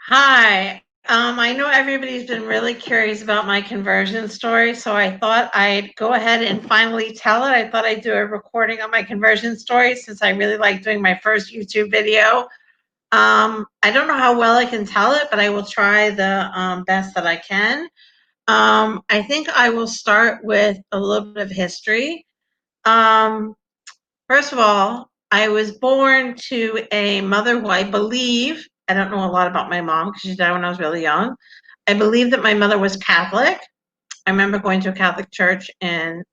Hi. I know everybody's been really curious about my conversion story, so I thought I'd go ahead and finally tell it. I thought I'd do a recording on my conversion story since I really like doing my first YouTube video. I don't know how well I can tell it, but I will try the best that I can. I think I will start with a little bit of history. Um, First of all, I was born to a mother who I believe, I don't know a lot about my mom because she died when I was really young. I believe that my mother was Catholic. I remember going to a Catholic church in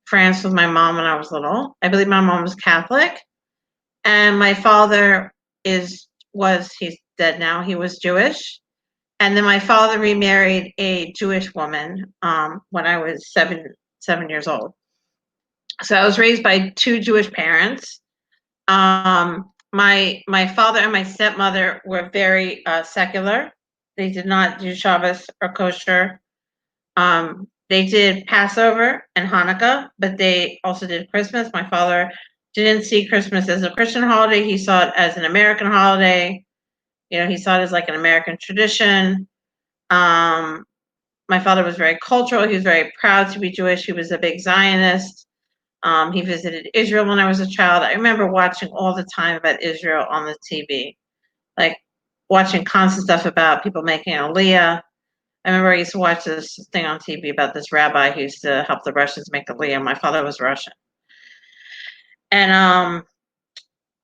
France with my mom when I was little. I believe my mom was Catholic. And my father he's dead now, he was Jewish. And then my father remarried a Jewish woman when I was seven years old. So I was raised by two Jewish parents. My father and my stepmother were very secular. They did not do Shabbos or kosher. They did Passover and Hanukkah, but they also did Christmas. My father didn't see Christmas as a Christian holiday. He saw it as an American holiday. You know, he saw it as like an American tradition. My father was very cultural. He was very proud to be Jewish. He was a big Zionist. He visited Israel when I was a child. I remember watching all the time about Israel on the TV, like watching constant stuff about people making Aliyah. I remember I used to watch this thing on TV about this rabbi who used to help the Russians make Aliyah. My father was Russian. And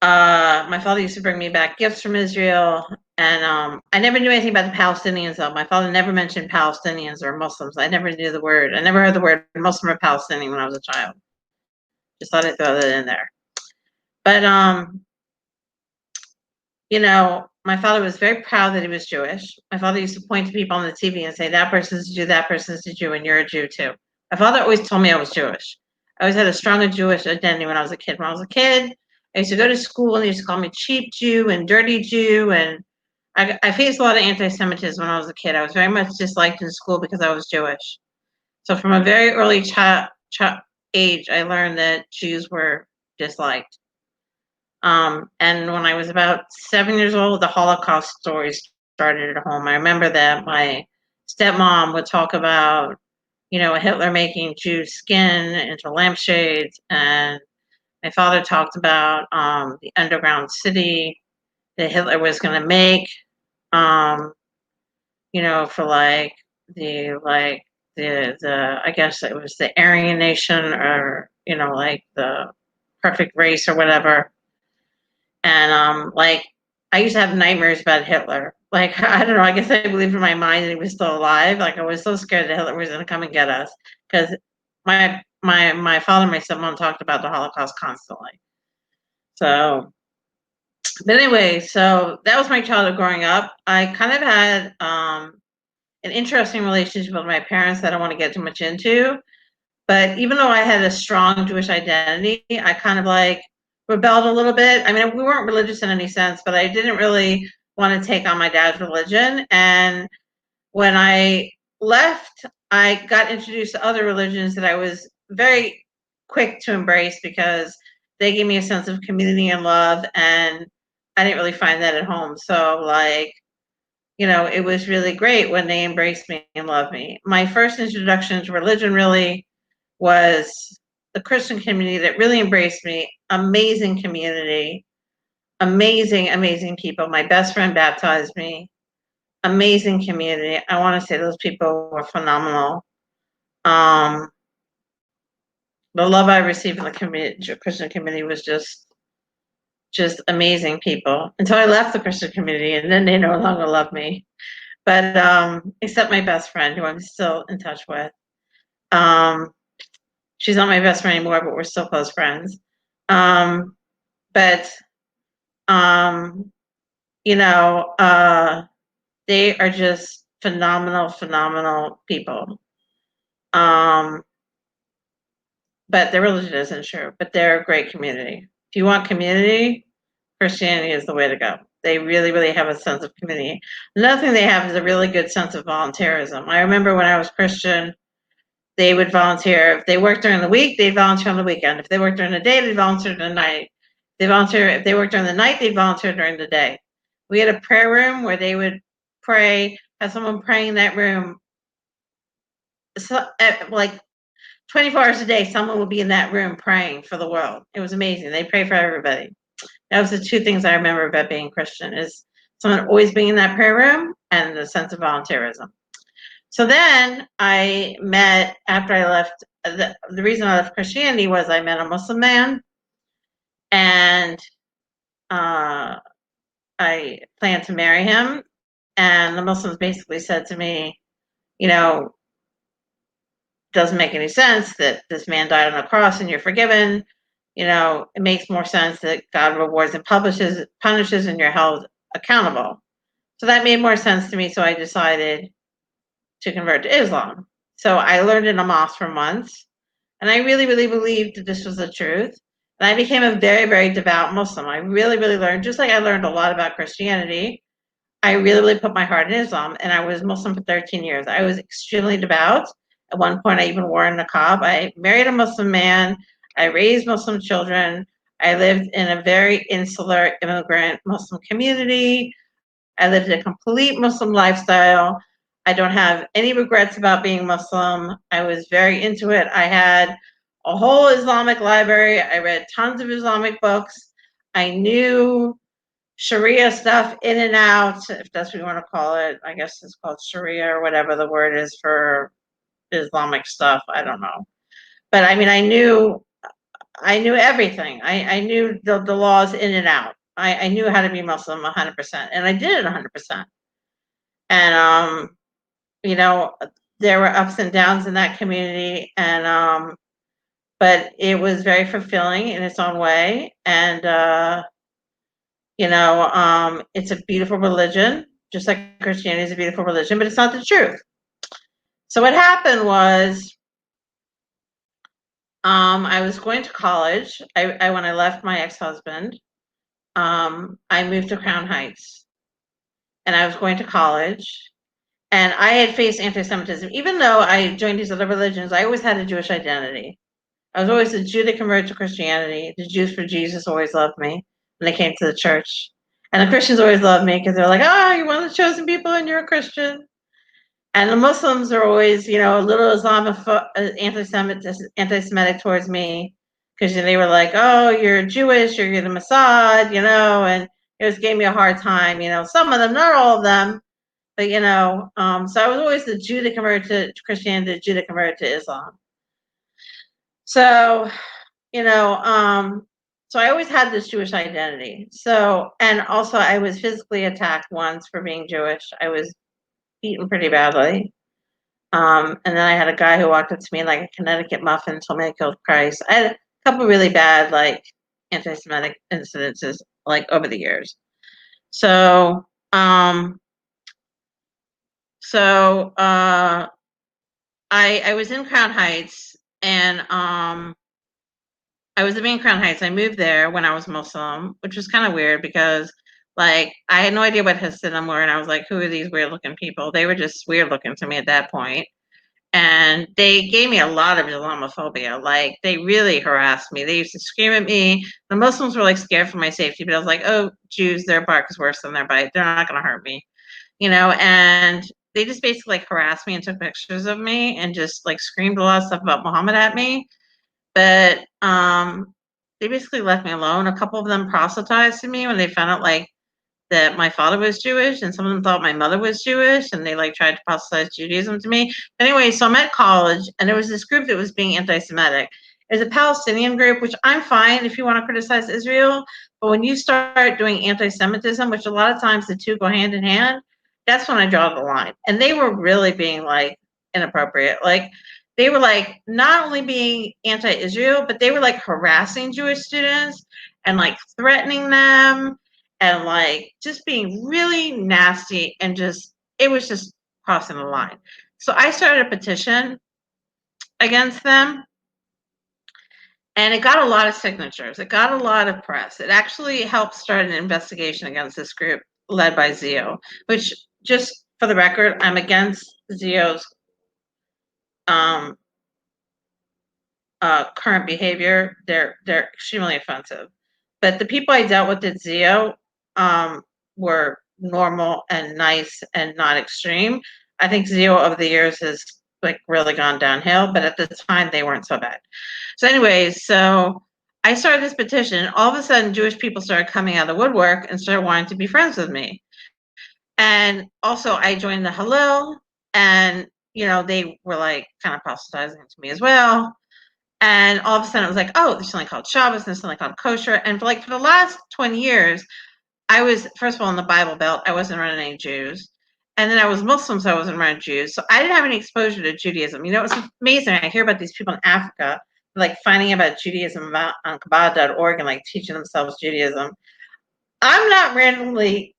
my father used to bring me back gifts from Israel. And I never knew anything about the Palestinians, though. My father never mentioned Palestinians or Muslims. I never knew the word. I never heard the word Muslim or Palestinian when I was a child. Just thought I'd throw that in there. But you know, my father was very proud that he was Jewish. My father used to point to people on the TV and say, that person's a Jew, that person's a Jew, and you're a Jew too. My father always told me I was Jewish. I always had a strong Jewish identity when I was a kid. When I was a kid, I used to go to school and they used to call me cheap Jew and dirty Jew. And I faced a lot of anti-Semitism when I was a kid. I was very much disliked in school because I was Jewish. So from a very early age, I learned that Jews were disliked. And when I was about 7 years old, the Holocaust stories started at home. I remember that my stepmom would talk about, Hitler making Jews' skin into lampshades, and my father talked about the underground city that Hitler was going to make, um, for the I guess it was the Aryan nation, or like the perfect race or whatever. And I used to have nightmares about Hitler. Like, I don't know, I guess I believed in my mind that he was still alive. Like, I was so scared that Hitler was going to come and get us, because my father and my stepmom talked about the Holocaust constantly. So, but anyway, so that was my childhood growing up. I kind of had an interesting relationship with my parents that I don't want to get too much into. But even though I had a strong Jewish identity, I kind of like rebelled a little bit. I mean, we weren't religious in any sense, but I didn't really want to take on my dad's religion. And when I left, I got introduced to other religions that I was very quick to embrace because they gave me a sense of community and love. And I didn't really find that at home. So, it was really great when they embraced me and loved me. My first introduction to religion really was the Christian community that really embraced me. Amazing community, amazing, amazing people. My best friend baptized me. Amazing community. I want to say those people were phenomenal. The love I received in the Christian community was just amazing people until I left the Christian community, and then they no longer loved me. But except my best friend, who I'm still in touch with. She's not my best friend anymore, but we're still close friends. But you know, they are just phenomenal, phenomenal people. But their religion isn't sure, but they're a great community. If you want community, Christianity is the way to go. They really, really have a sense of community. Another thing they have is a really good sense of volunteerism. I remember when I was Christian, they would volunteer. If they worked during the week, they'd volunteer on the weekend. If they worked during the day, they'd volunteer during the night. If they worked during the night, they'd volunteer during the day. We had a prayer room where they would pray, have someone praying in that room. So, like 24 hours a day, someone would be in that room praying for the world. It was amazing. They pray for everybody. That was the two things I remember about being Christian: is someone always being in that prayer room and the sense of volunteerism. So then I met, after I left, the reason I left Christianity was I met a Muslim man, and I planned to marry him. And the Muslims basically said to me, you know, doesn't make any sense that this man died on a cross and you're forgiven. It makes more sense that God rewards and punishes, and you're held accountable. So that made more sense to me. So I decided to convert to Islam. So I learned in a mosque for months, and I really, really believed that this was the truth. And I became a very, very devout Muslim. I really, really learned, just like I learned a lot about Christianity, I really, really put my heart in Islam, and I was Muslim for 13 years. I was extremely devout. At one point, I even wore a niqab. I married a Muslim man. I raised Muslim children. I lived in a very insular immigrant Muslim community. I lived a complete Muslim lifestyle. I don't have any regrets about being Muslim. I was very into it. I had a whole Islamic library. I read tons of Islamic books. I knew Sharia stuff in and out, if that's what you want to call it. I guess it's called Sharia or whatever the word is for Islamic stuff. I don't know. But I mean, I knew everything. I knew the laws in and out. I knew how to be Muslim 100%, and I did it 100%. And you know, there were ups and downs in that community, and but it was very fulfilling in its own way. And it's a beautiful religion, just like Christianity is a beautiful religion, but it's not the truth. So what happened was, I was going to college. When I left my ex-husband, I moved to Crown Heights, and I was going to college. And I had faced anti-Semitism. Even though I joined these other religions, I always had a Jewish identity. I was always a Jew that converted to Christianity. The Jews for Jesus always loved me when they came to the church. And the Christians always loved me because they're like, oh, you're one of the chosen people and you're a Christian. And the Muslims are always, a little anti-Semitic towards me, because they were like, oh, you're Jewish, you're the Mossad, and it just gave me a hard time. Some of them, not all of them, but so I was always the Jew that converted to Christianity, the Jew that converted to Islam. So, so I always had this Jewish identity. So, and also I was physically attacked once for being Jewish. I was beaten pretty badly. And then I had a guy who walked up to me like a Connecticut muffin and told me I killed Christ. I had a couple really bad, like, anti-Semitic incidences, like, over the years. So, I was in Crown Heights, and I was living in Crown Heights. I moved there when I was Muslim, which was kind of weird because, like, I had no idea what Hasidim were, and I was like, who are these weird-looking people? They were just weird-looking to me at that point. And they gave me a lot of Islamophobia. Like, they really harassed me. They used to scream at me. The Muslims were, like, scared for my safety, but I was like, oh, Jews, their bark is worse than their bite. They're not going to hurt me, and they just basically, like, harassed me and took pictures of me and just, like, screamed a lot of stuff about Muhammad at me. But they basically left me alone. A couple of them proselytized to me when they found out, like, that my father was Jewish, and some of them thought my mother was Jewish, and they, like, tried to proselytize Judaism to me. But anyway, so I'm at college, and there was this group that was being anti-Semitic. It was a Palestinian group, which I'm fine if you want to criticize Israel, but when you start doing anti-Semitism, which a lot of times the two go hand in hand, that's when I draw the line. And they were really being, like, inappropriate. Like, they were, like, not only being anti-Israel, but they were, like, harassing Jewish students and, like, threatening them and, like, just being really nasty, and just, it was just crossing the line. So I started a petition against them, and it got a lot of signatures. It got a lot of press. It actually helped start an investigation against this group led by Zio, which, just for the record, I'm against Zio's current behavior. They're extremely offensive. But the people I dealt with at Zio were normal and nice and not extreme. I think 0 over the years has like really gone downhill, but at the time they weren't so bad. So anyways, so I started this petition. All of a sudden, Jewish people started coming out of the woodwork and started wanting to be friends with me. And also, I joined the Hallel, and they were like kind of proselytizing to me as well. And all of a sudden, it was like, oh, there's something called Shabbos, and there's something called kosher. And for the last 20 years, I was, first of all, in the Bible Belt. I wasn't around any Jews. And then I was Muslim, so I wasn't around Jews. So I didn't have any exposure to Judaism. It's amazing. I hear about these people in Africa, like finding about Judaism on Kabbalah.org and like teaching themselves Judaism. I'm not randomly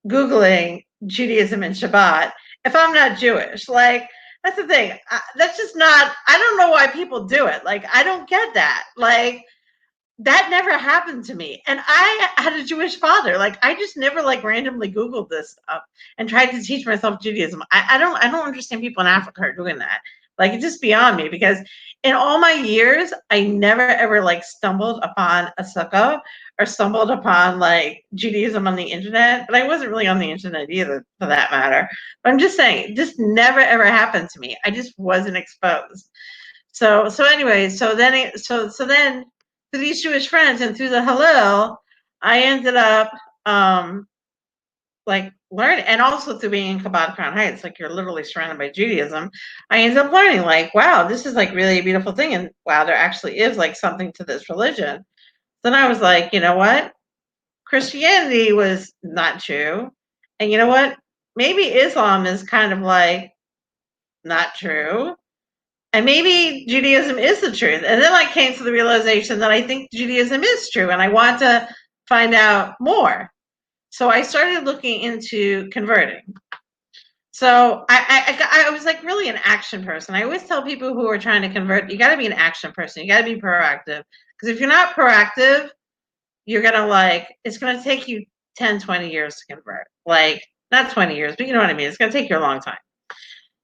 Googling Judaism and Shabbat if I'm not Jewish. Like, that's the thing. That's just not, I don't know why people do it. Like, I don't get that. Like, that never happened to me. And I had a Jewish father. Like, I just never like randomly Googled this stuff and tried to teach myself Judaism. I don't understand people in Africa are doing that. Like, it's just beyond me, because in all my years, I never ever like stumbled upon a sukkah or stumbled upon like Judaism on the internet. But I wasn't really on the internet either, for that matter. But I'm just saying, this never ever happened to me. I just wasn't exposed. So anyway, so then through these Jewish friends and through the Hallel, I ended up like learning, and also through being in Chabad Crown Heights, like you're literally surrounded by Judaism. I ended up learning, like, wow, this is like really a beautiful thing, and wow, there actually is like something to this religion. Then I was like, you know what? Christianity was not true, and you know what? Maybe Islam is kind of like not true. And maybe Judaism is the truth. And then I came to the realization that I think Judaism is true, and I want to find out more. So I started looking into converting. So I was like really an action person. I always tell people who are trying to convert, you got to be an action person. You got to be proactive. Because if you're not proactive, you're going to it's going to take you 10, 20 years to convert. Like, not 20 years, but you know what I mean? It's going to take you a long time.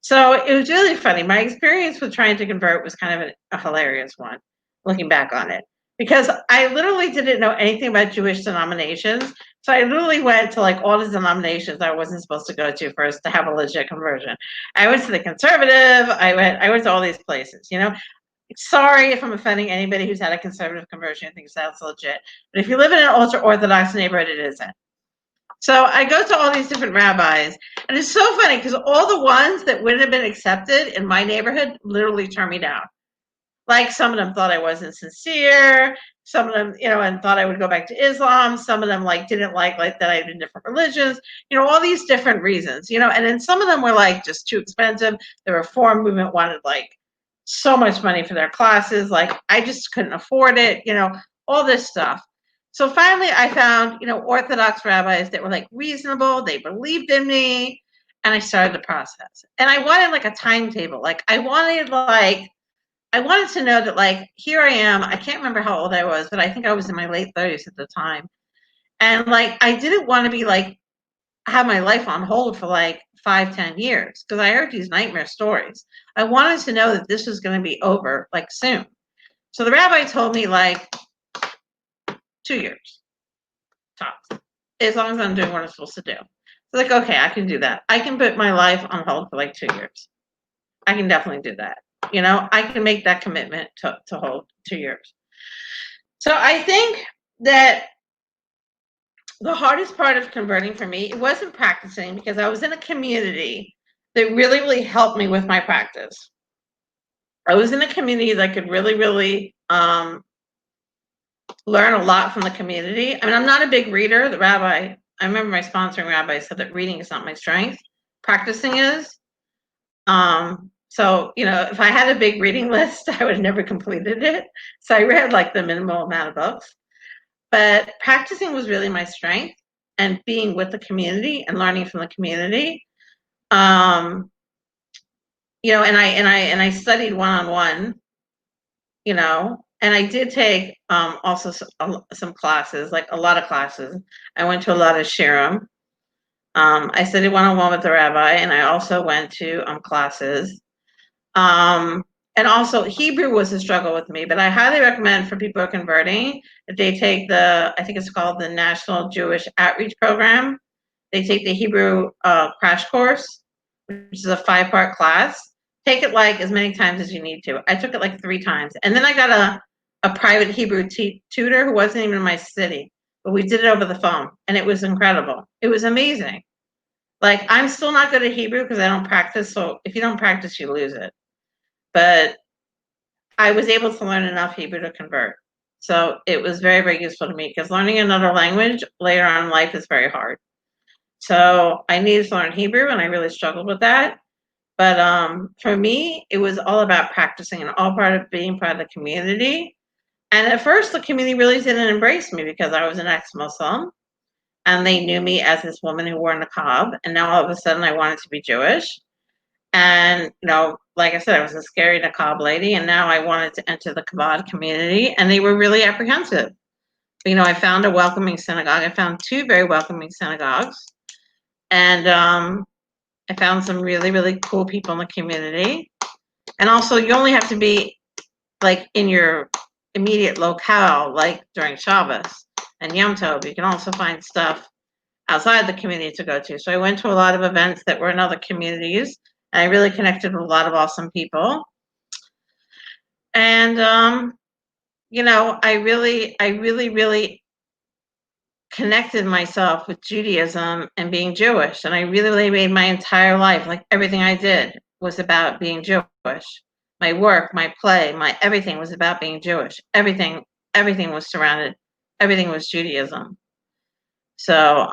So it was really funny. My experience with trying to convert was kind of a hilarious one, looking back on it, because I literally didn't know anything about Jewish denominations. So I literally went to like all the denominations I wasn't supposed to go to first to have a legit conversion. I went to the conservative. I went to all these places. Sorry if I'm offending anybody who's had a conservative conversion and thinks that's legit. But if you live in an ultra Orthodox neighborhood, it isn't. So I go to all these different rabbis, and it's so funny because all the ones that wouldn't have been accepted in my neighborhood literally turned me down. Like, some of them thought I wasn't sincere. Some of them, and thought I would go back to Islam. Some of them didn't like that I had been different religions. All these different reasons. And then some of them were like just too expensive. The Reform movement wanted like so much money for their classes. Like, I just couldn't afford it. All this stuff. So finally, I found, Orthodox rabbis that were like reasonable. They believed in me, and I started the process. And I wanted like a timetable. Like, I wanted to know that like, here I am. I can't remember how old I was, but I think I was in my late 30s at the time. And like, I didn't want to be like, have my life on hold for like 5-10 years, because I heard these nightmare stories. I wanted to know that this was going to be over like soon. So the rabbi told me like 2 years tops, as long as I'm doing what I'm supposed to do. So like, okay, I can do that. I can put my life on hold for like 2 years. I can definitely do that. I can make that commitment to hold 2 years. So I think that the hardest part of converting for me, it wasn't practicing, because I was in a community that really, really helped me with my practice. I was in a community that could really, really learn a lot from the community. I mean, I'm not a big reader. The rabbi, I remember my sponsoring rabbi said that reading is not my strength. Practicing is. So, if I had a big reading list, I would have never completed it. So I read like the minimal amount of books. But practicing was really my strength, and being with the community and learning from the community. And I studied one-on-one, and I did take also some classes, like a lot of classes. I went to a lot of shirim. I studied one-on-one with the rabbi, and I also went to classes. And also Hebrew was a struggle with me, but I highly recommend for people who are converting that they take I think it's called the National Jewish Outreach Program. they take the Hebrew crash course, which is a 5-part class. Take it like as many times as you need to. I took it like 3 times. And then I got a private Hebrew tutor who wasn't even in my city, but we did it over the phone, and it was incredible. It was amazing. Like, I'm still not good at Hebrew because I don't practice. So if you don't practice, you lose it. But I was able to learn enough Hebrew to convert. So it was very, very useful to me because learning another language later on in life is very hard. So I needed to learn Hebrew, and I really struggled with that. But for me, it was all about practicing and all part of being part of the community. And at first, the community really didn't embrace me because I was an ex-Muslim, and they knew me as this woman who wore niqab. And now all of a sudden, I wanted to be Jewish. And like I said, I was a scary niqab lady, and now I wanted to enter the Chabad community, and they were really apprehensive. I found a welcoming synagogue. I found 2 very welcoming synagogues, and I found some really, really cool people in the community. And also, you only have to be like in your immediate locale, like during Shabbos and Yom Tov. You can also find stuff outside the community to go to. So I went to a lot of events that were in other communities, and I really connected with a lot of awesome people. And I really connected myself with Judaism and being Jewish. And I really made my entire life, like everything I did was about being Jewish. My work, my play, my everything was about being Jewish. Everything was surrounded, everything was Judaism. So,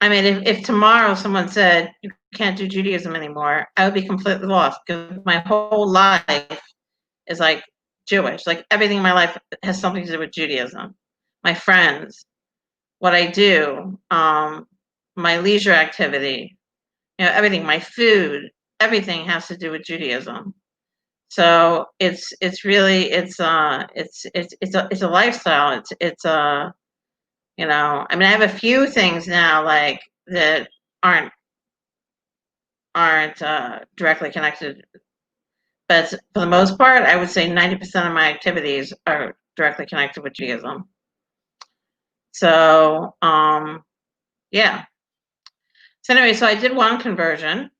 if tomorrow someone said you can't do Judaism anymore, I would be completely lost because my whole life is like Jewish. Like everything in my life has something to do with Judaism. My friends, what I do, my leisure activity, everything, my food, everything has to do with Judaism. So it's a lifestyle. I have a few things now like that aren't directly connected, but for the most part, I would say 90% of my activities are directly connected with Judaism. So yeah. So anyway, so I did one conversion,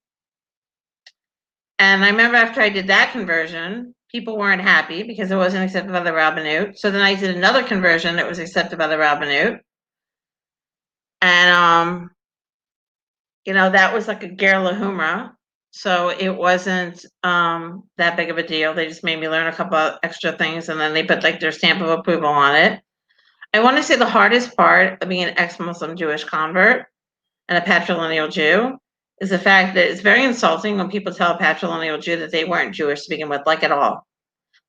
and I remember after I did that conversion, people weren't happy because it wasn't accepted by the rabbinut. So then I did another conversion that was accepted by the rabbinut, and that was like a ger lahumra. So it wasn't that big of a deal. They just made me learn a couple of extra things, and then they put like their stamp of approval on it. I want to say the hardest part of being an ex-Muslim Jewish convert and a patrilineal Jew is the fact that it's very insulting when people tell a patrilineal Jew that they weren't Jewish to begin with, like at all.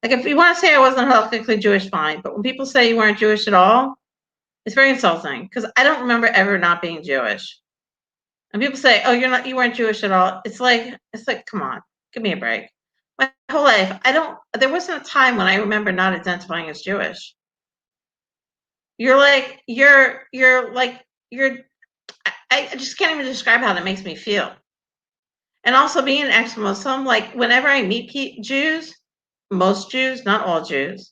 Like if you want to say I wasn't halakhically Jewish, fine. But when people say you weren't Jewish at all, it's very insulting because I don't remember ever not being Jewish. And people say, "Oh, you weren't Jewish at all." It's like, come on, give me a break. My whole life, there wasn't a time when I remember not identifying as Jewish. I just can't even describe how that makes me feel. And also being an ex-Muslim, like whenever I meet Jews, most Jews, not all Jews,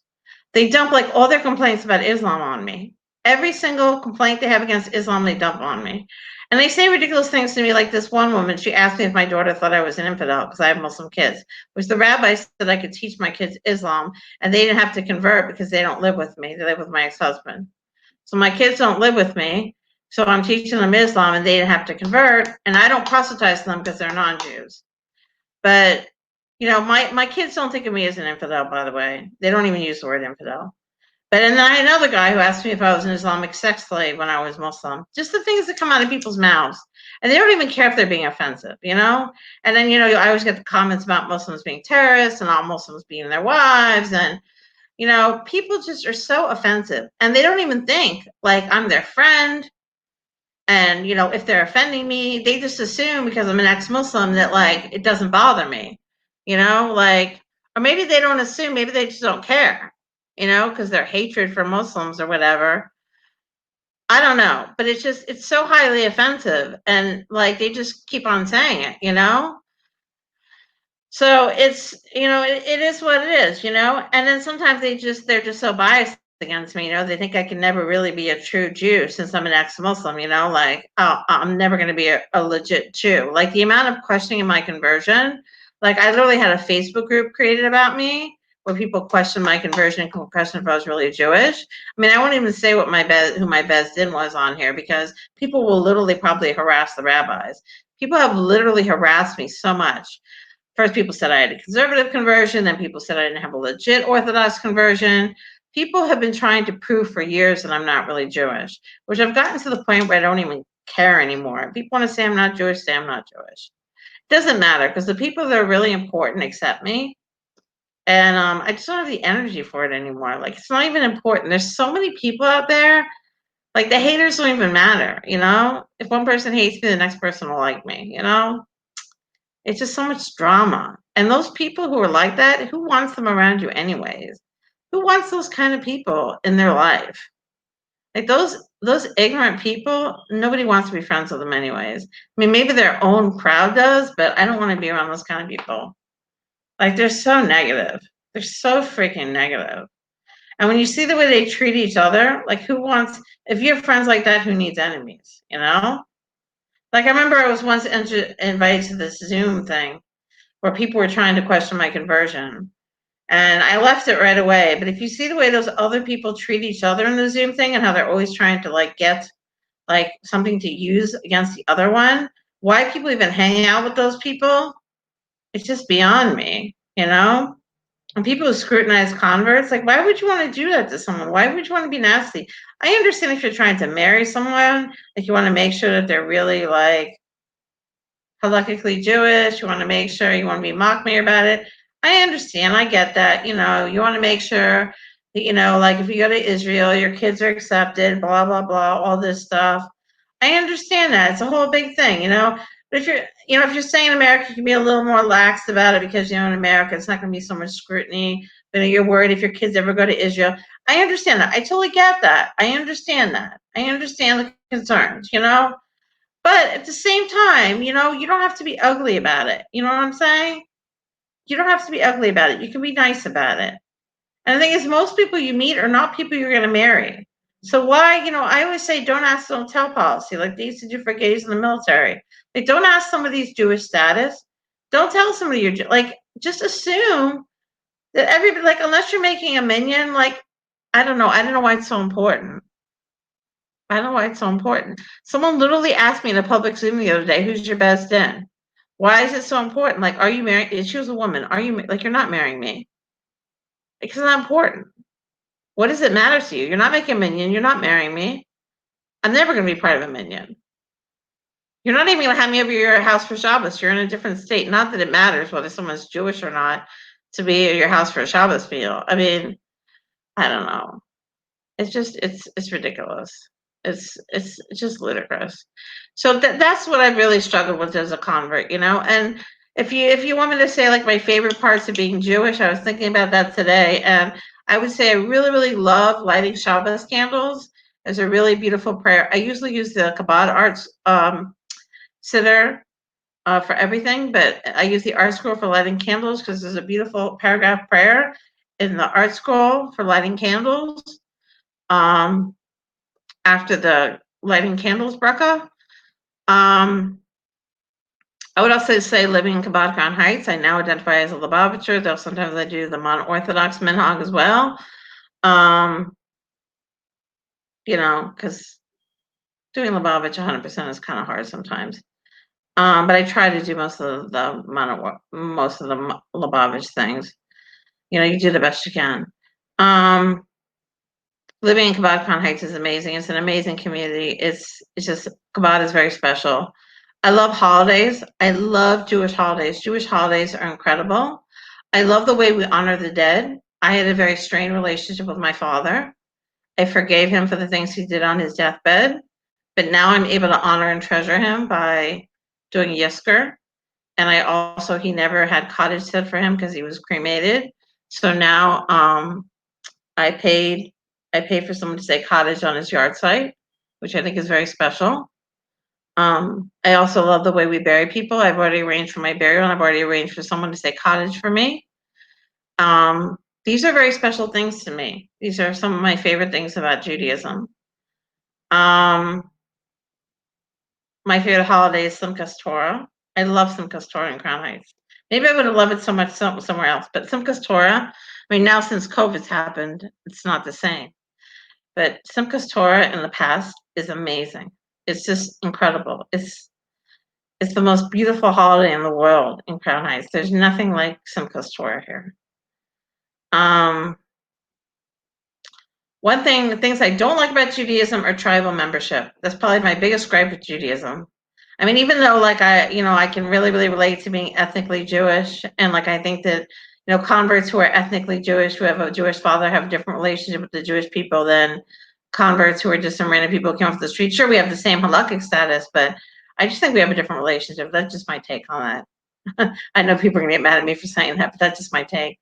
they dump like all their complaints about Islam on me. Every single complaint they have against Islam, they dump on me. And they say ridiculous things to me, like this one woman, she asked me if my daughter thought I was an infidel because I have Muslim kids, which the rabbi said I could teach my kids Islam and they didn't have to convert because they don't live with me. They live with my ex-husband. So my kids don't live with me. So I'm teaching them Islam and they didn't have to convert. And I don't proselytize them because they're non-Jews. But, my kids don't think of me as an infidel, by the way. They don't even use the word infidel. But and then I had another guy who asked me if I was an Islamic sex slave when I was Muslim. Just the things that come out of people's mouths. And they don't even care if they're being offensive, And then, I always get the comments about Muslims being terrorists and all Muslims being their wives. And, people just are so offensive. And they don't even think, like, I'm their friend. And, if they're offending me, they just assume because I'm an ex-Muslim that, like, it doesn't bother me, or maybe they don't assume, maybe they just don't care, because their hatred for Muslims or whatever. I don't know, but it's so highly offensive. And, like, they just keep on saying it. So it's, it is what it is, And then sometimes they're just so biased against me. They think I can never really be a true Jew since I'm an ex-Muslim. Like, oh, I'm never going to be a legit Jew. Like the amount of questioning in my conversion. Like I literally had a Facebook group created about me where people question my conversion, question if I was really Jewish. I mean, I won't even say who my Beis Din was on here because people will literally probably harass the rabbis. People have literally harassed me so much. First, people said I had a conservative conversion. Then people said I didn't have a legit Orthodox conversion. People have been trying to prove for years that I'm not really Jewish, which I've gotten to the point where I don't even care anymore. People want to say I'm not Jewish, say I'm not Jewish. It doesn't matter because the people that are really important accept me. And I just don't have the energy for it anymore. Like, it's not even important. There's so many people out there. Like, the haters don't even matter, If one person hates me, the next person will like me, It's just so much drama. And those people who are like that, who wants them around you anyways? Who wants those kind of people in their life? Like those ignorant people, nobody wants to be friends with them anyways. I mean, maybe their own crowd does, but I don't want to be around those kind of people. Like they're so negative. They're so freaking negative. And when you see the way they treat each other, like if you have friends like that, who needs enemies, Like I remember I was once invited to this Zoom thing where people were trying to question my conversion. And I left it right away. But if you see the way those other people treat each other in the Zoom thing and how they're always trying to get something to use against the other one, why people even hang out with those people, it's just beyond me, And people who scrutinize converts, like, why would you want to do that to someone? Why would you want to be nasty? I understand if you're trying to marry someone, like you want to make sure that they're really halakhically Jewish. You want to make sure you want to be mock-me about it. I understand. I get that. You want to make sure that, like if you go to Israel, your kids are accepted, blah, blah, blah, all this stuff. I understand that. It's a whole big thing, But if you're saying America, you can be a little more lax about it because, in America, it's not going to be so much scrutiny. But you're worried if your kids ever go to Israel. I understand that. I totally get that. I understand that. I understand the concerns, But at the same time, you don't have to be ugly about it. You know what I'm saying? You don't have to be ugly about it. You can be nice about it. And the thing is, most people you meet are not people you're going to marry. So why, I always say don't ask, don't tell policy, like they used to do for gays in the military. Like, don't ask somebody's Jewish status. Don't tell somebody you're, just assume that everybody, unless you're making a minion, I don't know. I don't know why it's so important. I don't know why it's so important. Someone literally asked me in a public Zoom the other day, who's your Beis Din? Why is it so important? Like, are you married? She was a woman. Are you, you're not marrying me. It's not important. What does it matter to you? You're not making a minion. You're not marrying me. I'm never going to be part of a minion. You're not even going to have me over your house for Shabbos. You're in a different state. Not that it matters whether someone's Jewish or not to be at your house for a Shabbos meal. I mean, I don't know. It's ridiculous. It's just ludicrous. So that's what I really struggled with as a convert, And if you want me to say my favorite parts of being Jewish, I was thinking about that today, and I would say I really, really love lighting Shabbos candles. It's a really beautiful prayer. I usually use the Chabad Arts Siddur for everything, but I use the Art Scroll for lighting candles because there's a beautiful paragraph prayer in the Art Scroll for lighting candles. After the lighting candles bracha. I would also say living in Chabad Crown Heights. I now identify as a Lubavitcher, though sometimes I do the non-Orthodox minhag as well. Because doing Lubavitch 100% is kind of hard sometimes. But I try to do most of the Lubavitch things. You do the best you can. Living in Chabad Crown Heights is amazing. It's an amazing community. It's just, Chabad is very special. I love holidays. I love Jewish holidays. Jewish holidays are incredible. I love the way we honor the dead. I had a very strained relationship with my father. I forgave him for the things he did on his deathbed, but now I'm able to honor and treasure him by doing Yisker. And he never had cottage said for him because he was cremated. So now I paid for someone to say cottage on his yard site, which I think is very special. I also love the way we bury people. I've already arranged for my burial, and I've already arranged for someone to say cottage for me. These are very special things to me. These are some of my favorite things about Judaism. My favorite holiday is Simchas Torah. I love Simchas Torah in Crown Heights. Maybe I would have loved it so much somewhere else, but Simchas Torah, I mean, now since COVID's happened, it's not the same. But Simchas Torah in the past is amazing. It's just incredible. It's the most beautiful holiday in the world in Crown Heights. There's nothing like Simchas Torah here. Things I don't like about Judaism are tribal membership. That's probably my biggest gripe with Judaism. I mean, even though like I can really, really relate to being ethnically Jewish, and like I think that converts who are ethnically Jewish, who have a Jewish father, have a different relationship with the Jewish people than converts who are just some random people who came off the street. Sure, we have the same halakhic status, but I just think we have a different relationship. That's just my take on that. I know people are gonna get mad at me for saying that, but that's just my take.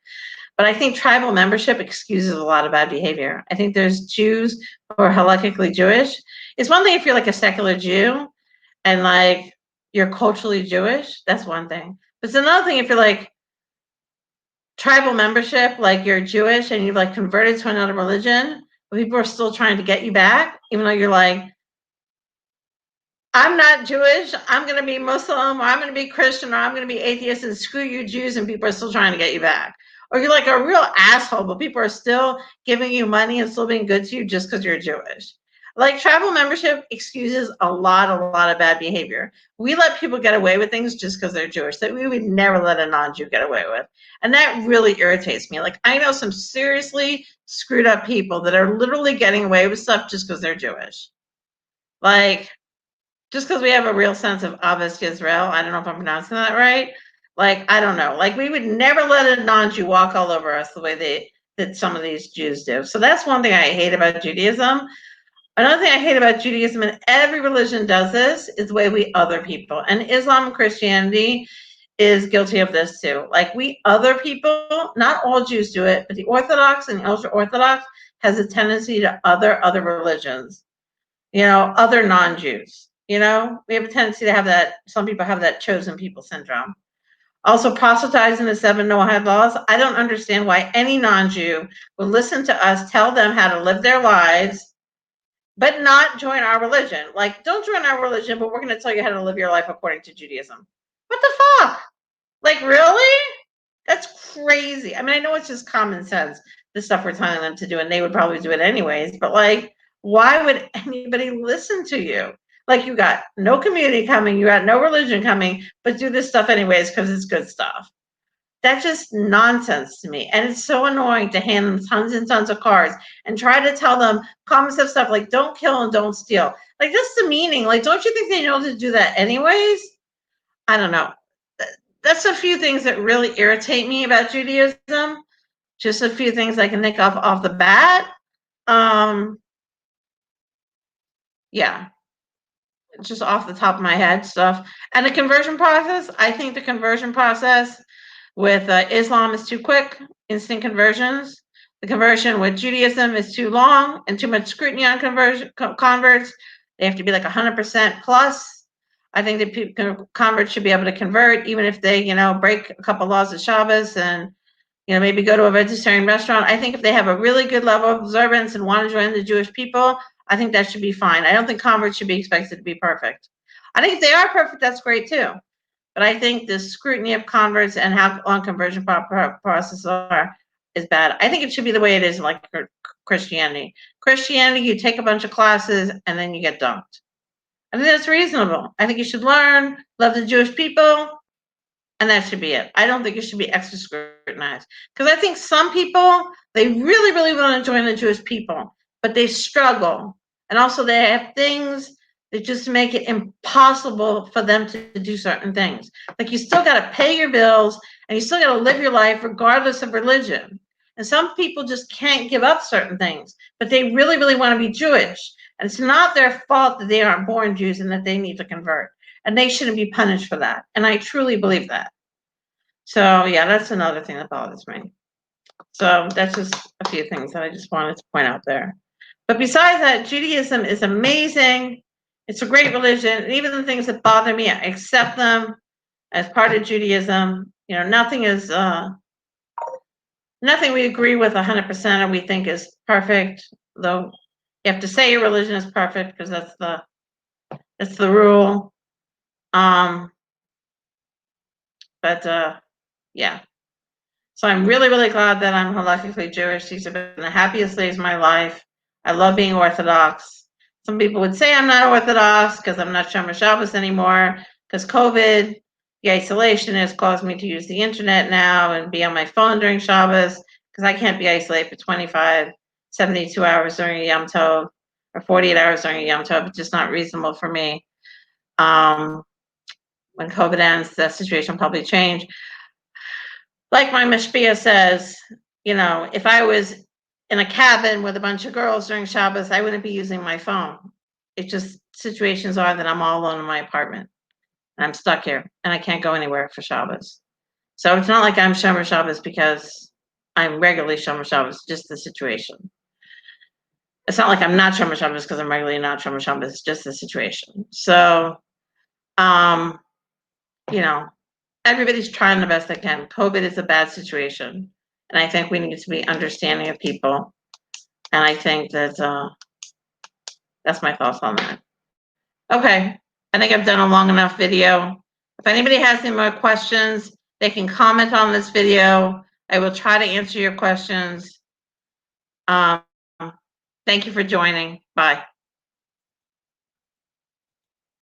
But I think tribal membership excuses a lot of bad behavior. I think there's Jews who are halakhically Jewish. It's one thing if you're like a secular Jew and like you're culturally Jewish, that's one thing. But it's another thing if you're like tribal membership, like you're Jewish and you've like converted to another religion, but people are still trying to get you back, even though you're like, I'm not Jewish, I'm going to be Muslim, or I'm going to be Christian, or I'm going to be atheist, and screw you Jews, and people are still trying to get you back. Or you're like a real asshole, but people are still giving you money and still being good to you just because you're Jewish. Like tribal membership excuses a lot of bad behavior. We let people get away with things just because they're Jewish that we would never let a non-Jew get away with. And that really irritates me. Like I know some seriously screwed up people that are literally getting away with stuff just because they're Jewish. Like, just because we have a real sense of Ahavas Yisrael, I don't know if I'm pronouncing that right. Like, I don't know. Like, we would never let a non-Jew walk all over us the way that some of these Jews do. So that's one thing I hate about Judaism. Another thing I hate about Judaism, and every religion does this, is the way we other people. And Islam and Christianity is guilty of this too. Like, we other people, not all Jews do it, but the Orthodox and the ultra-Orthodox has a tendency to other religions. Other non-Jews. We have a tendency to have that. Some people have that chosen people syndrome. Also, proselytizing the 7 Noahide laws. I don't understand why any non-Jew would listen to us tell them how to live their lives, but not join our religion. Like, don't join our religion, but we're going to tell you how to live your life according to Judaism. What the fuck? Like, really? That's crazy. I mean, I know it's just common sense, the stuff we're telling them to do, and they would probably do it anyways, but like, why would anybody listen to you? Like, you got no community coming, you got no religion coming, but do this stuff anyways because it's good stuff. That's just nonsense to me. And it's so annoying to hand them tons and tons of cards and try to tell them common sense stuff like don't kill and don't steal. Like, that's the meaning. Like, don't you think they know to do that anyways? I don't know. That's a few things that really irritate me about Judaism. Just a few things I can think of off the bat. Yeah, just off the top of my head stuff. And the conversion process, I think the conversion process with Islam is too quick, instant conversions. The conversion with Judaism is too long and too much scrutiny on converts. They have to be like 100% plus. I think that converts should be able to convert even if they, break a couple laws of Shabbos and maybe go to a vegetarian restaurant. I think if they have a really good level of observance and want to join the Jewish people, I think that should be fine. I don't think converts should be expected to be perfect. I think if they are perfect, that's great too. But I think the scrutiny of converts and how long conversion processes are is bad. I think it should be the way it is like Christianity. Christianity, you take a bunch of classes and then you get dunked. I think that's reasonable. I think you should learn, love the Jewish people, and that should be it. I don't think it should be extra scrutinized. Because I think some people, they really, really want to join the Jewish people, but they struggle. And also they have things that just make it impossible for them to do certain things. Like, you still got to pay your bills and you still got to live your life regardless of religion. And some people just can't give up certain things, but they really, really want to be Jewish. And it's not their fault that they aren't born Jews and that they need to convert. And they shouldn't be punished for that. And I truly believe that. So yeah, that's another thing that bothers me. So that's just a few things that I just wanted to point out there. But besides that, Judaism is amazing. It's a great religion. And even the things that bother me, I accept them as part of Judaism. Nothing is nothing we agree with 100% or we think is perfect, though you have to say your religion is perfect because that's the rule. But yeah. So I'm really, really glad that I'm halakhically Jewish. These have been the happiest days of my life. I love being Orthodox. Some people would say I'm not Orthodox because I'm not Shomer Shabbos anymore because COVID, the isolation has caused me to use the internet now and be on my phone during Shabbos because I can't be isolated for 25, 72 hours during a Yom Tov or 48 hours during a Yom Tov. It's just not reasonable for me. When COVID ends, the situation will probably change. Like my mashpia says, if I was in a cabin with a bunch of girls during Shabbos, I wouldn't be using my phone. It's just situations are that I'm all alone in my apartment and I'm stuck here and I can't go anywhere for Shabbos. So it's not like I'm Shomer Shabbos because I'm regularly Shomer Shabbos, just the situation. It's not like I'm not Shomer Shabbos because I'm regularly not Shomer Shabbos, it's just the situation. So, you know, everybody's trying the best they can. COVID is a bad situation. And I think we need to be understanding of people. And I think that that's my thoughts on that. Okay. I think I've done a long enough video. If anybody has any more questions, they can comment on this video. I will try to answer your questions. Thank you for joining. Bye.